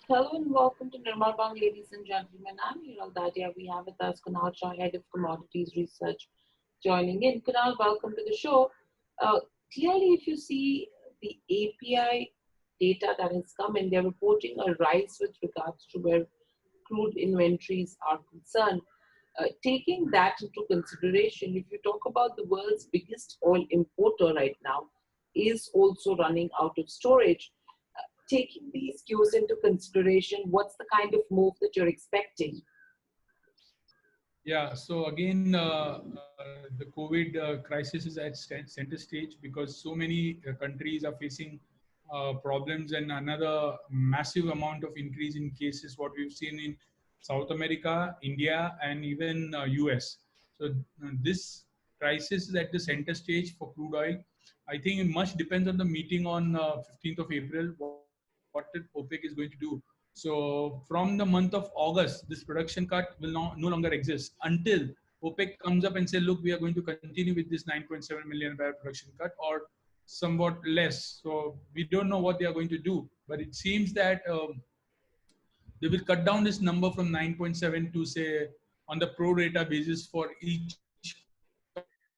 Hello and welcome to Nirmal, ladies and gentlemen. I'm Dadia. We have with us Kunal, Shah, Head of Commodities Research, joining in. Kunal, welcome to the show. Uh, Clearly, if you see the API data that has come in, they're reporting a rise with regards to where crude inventories are concerned. Taking that into consideration, if you talk about the world's biggest oil importer right now, is also running out of storage. Taking these cues into consideration, what's the kind of move that you're expecting? Yeah, so again, the COVID crisis is at center stage because so many countries are facing problems and another massive amount of increase in cases, what we've seen in South America, India, and even US. So this crisis is at the center stage for crude oil. I think it much depends on the meeting on 15th of April, what OPEC is going to do. So from the month of August, this production cut will no longer exist until OPEC comes up and say, look, we are going to continue with this 9.7 million barrel production cut or somewhat less. So we don't know what they are going to do, but it seems that they will cut down this number from 9.7 to say on the pro rata basis for each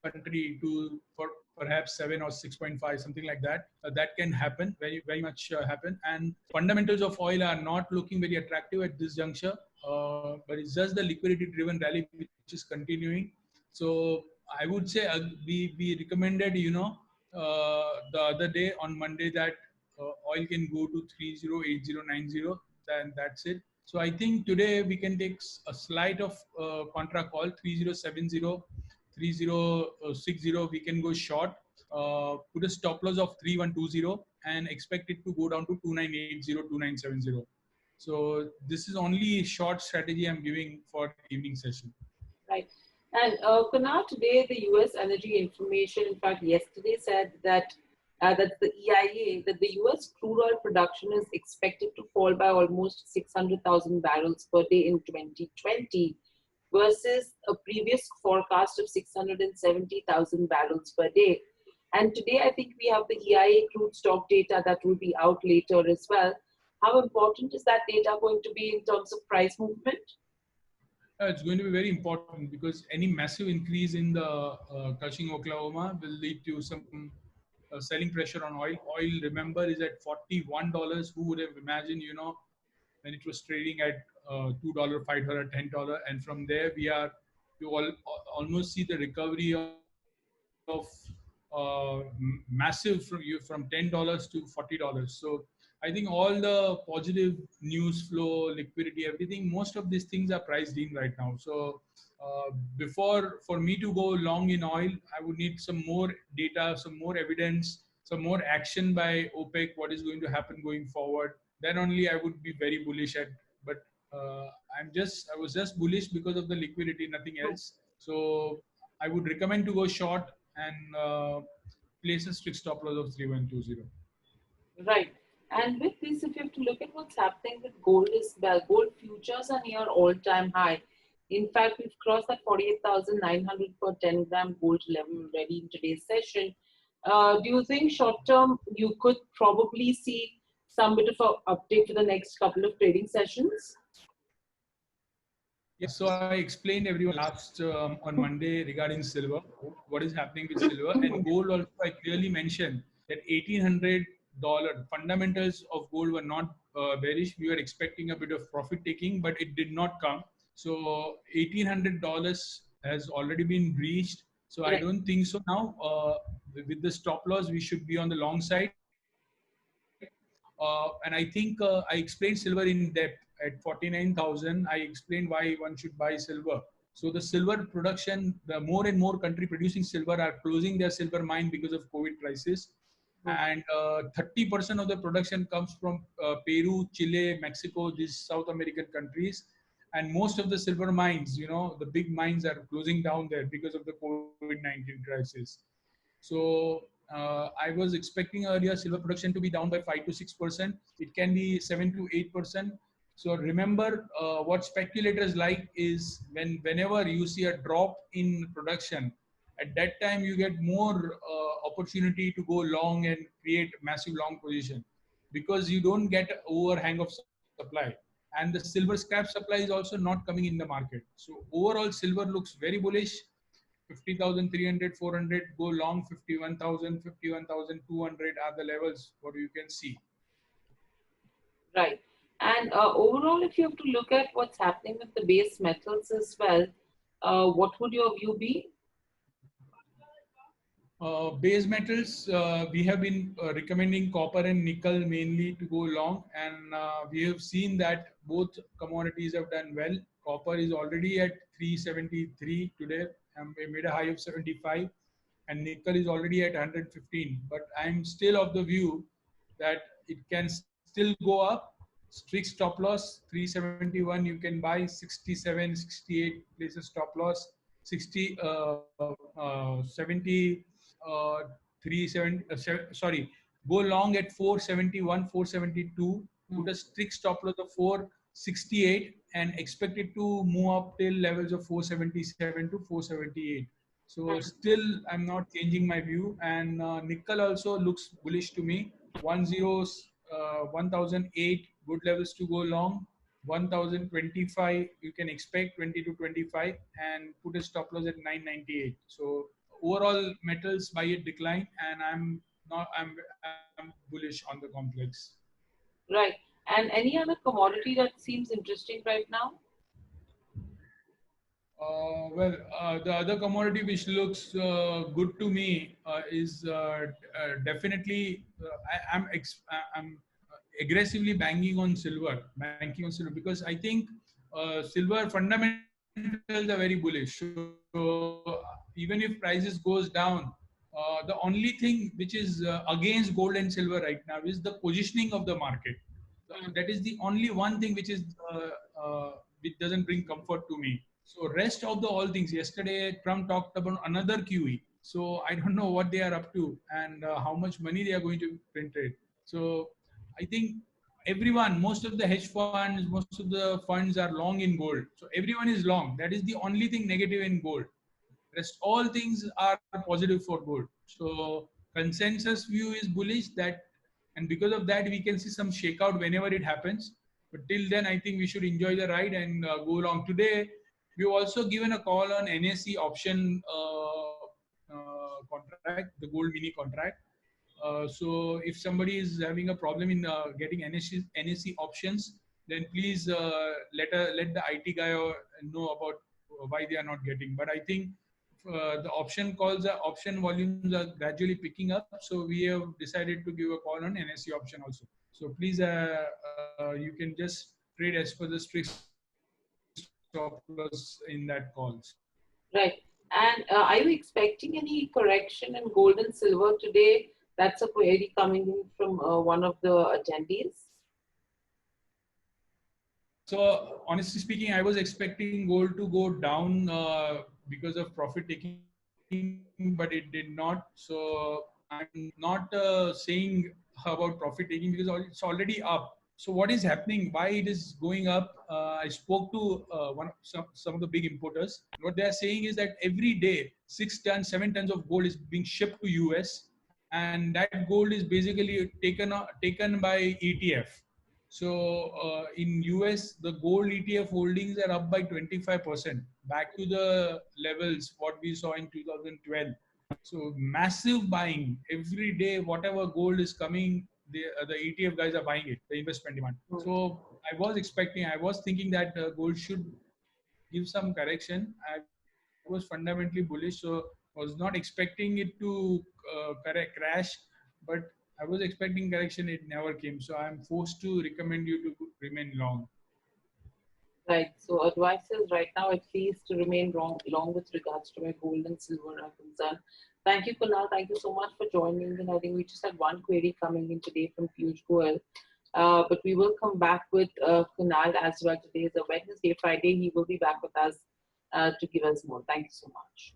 country to for perhaps 7 or 6.5, something like that. That can happen, very much happen. And fundamentals of oil are not looking very attractive at this juncture, but it's just the liquidity driven rally which is continuing. So I would say we recommended, the other day on Monday that oil can go to 308090, then that's it. So I think today we can take a slight of contra call 3070, 3060. We can go short, put a stop loss of 3120 and expect it to go down to 2980, 2970. So this is only short strategy I'm giving for evening session. Right. And Kunal, today the U.S. Energy Information, in fact, yesterday said that that the EIA, that the U.S. crude oil production is expected to fall by almost 600,000 barrels per day in 2020 versus a previous forecast of 670,000 barrels per day. And today, I think we have the EIA crude stock data that will be out later as well. How important is that data going to be in terms of price movement? It's going to be very important because any massive increase in the Cushing, Oklahoma will lead to some selling pressure on oil. Oil, remember, is at $41. Who would have imagined, when it was trading at $2, $5, $10, and from there you almost see the recovery of massive from $10 to $40. So I think all the positive news flow, liquidity, everything, most of these things are priced in right now. So before for me to go long in oil, I would need some more data, some more evidence, some more action by OPEC. What is going to happen going forward? Then only I would be very bullish at. But I was just bullish because of the liquidity, nothing else. So I would recommend to go short and place a strict stop loss of 3120. Right. And with this, if you have to look at what's happening with gold as well, gold futures are near all-time high. In fact, we've crossed that 48,900 per 10 gram gold level already in today's session. Do you think short term you could probably see some bit of an update for the next couple of trading sessions? Yeah, so I explained everyone last on Monday regarding silver, what is happening with silver and gold. Also, I clearly mentioned that $1,800 fundamentals of gold were not bearish. We were expecting a bit of profit taking, but it did not come. So $1,800 has already been breached. So I Correct. don't think so now. With the stop loss, we should be on the long side. And I think I explained silver in depth at 49,000. I explained why one should buy silver. So the silver production, the more and more country producing silver are closing their silver mine because of COVID crisis. And 30% of the production comes from Peru, Chile, Mexico, these South American countries. And most of the silver mines, the big mines are closing down there because of the COVID-19 crisis. So I was expecting earlier silver production to be down by 5 to 6%. It can be 7 to 8%. So remember, what speculators like is whenever you see a drop in production, at that time you get more opportunity to go long and create massive long position because you don't get overhang of supply. supply, and the silver scrap supply is also not coming in the market. So overall, silver looks very bullish. 50,300, 400 go long. 51,000, 51,200 are the levels what you can see. Right. And overall, if you have to look at what's happening with the base metals as well, what would your view be? Base metals, we have been recommending copper and nickel mainly to go long, and we have seen that both commodities have done well. Copper is already at 373 today, and we made a high of 75, and nickel is already at 115. But I'm still of the view that it can still go up. Strict stop loss 371, you can buy 67, 68 places stop loss. 60, 70, 370, sorry, go long at 471, 472, put Hmm. a strict stop loss of 468 and expect it to move up till levels of 477 to 478. So Hmm. still I'm not changing my view, and nickel also looks bullish to me. 1008 good levels to go long. 1025 you can expect 20 to 25, and put a stop loss at 998. So overall metals buy it decline, and I'm bullish on the complex. Right. And any other commodity that seems interesting right now? The other commodity which looks good to me is definitely I'm aggressively banking on silver because I think silver fundamentals are very bullish. So even if prices goes down, the only thing which is against gold and silver right now is the positioning of the market. That is the Hmm. only one thing which doesn't bring comfort to me. So rest of the all things. Yesterday, Trump talked about another QE. So I don't know what they are up to and how much money they are going to print it. So I think everyone, most of the hedge funds, most of the funds are long in gold. So everyone is long. That is the only thing negative in gold. Rest all things are positive for gold. So consensus view is bullish that, and because of that, we can see some shakeout whenever it happens. But till then, I think we should enjoy the ride and go along. Today, we've also given a call on NSE option contract, the gold mini contract. So if somebody is having a problem in getting NSE options, then please let the IT guy know about why they are not getting. But I think the option volumes are gradually picking up. So we have decided to give a call on NSE option also. So please, you can just trade as per the strict stop loss in that calls. Right. And are you expecting any correction in gold and silver today? That's a query coming in from one of the attendees. So honestly speaking, I was expecting gold to go down because of profit taking, but it did not. So I'm not saying about profit taking because it's already up. So what is happening? Why it is going up? I spoke to some of the big importers. What they are saying is that every day 6 tons, 7 tons of gold is being shipped to US, and that gold is basically taken by ETF. So in US, the gold ETF holdings are up by 25%, back to the levels what we saw in 2012. So massive buying every day. Whatever gold is coming, the ETF guys are buying it. The investment demand. Hmm. So I was thinking that gold should give some correction. I was fundamentally bullish, so was not expecting it to crash, but I was expecting correction. It never came. So I'm forced to recommend you to remain long. Right. So advice is right now at least to remain long with regards to where gold and silver are concerned. Thank you, Kunal. Thank you so much for joining. And I think we just had one query coming in today from Piyush Goel. But we will come back with Kunal as well. Today is a Wednesday, Friday. He will be back with us to give us more. Thank you so much.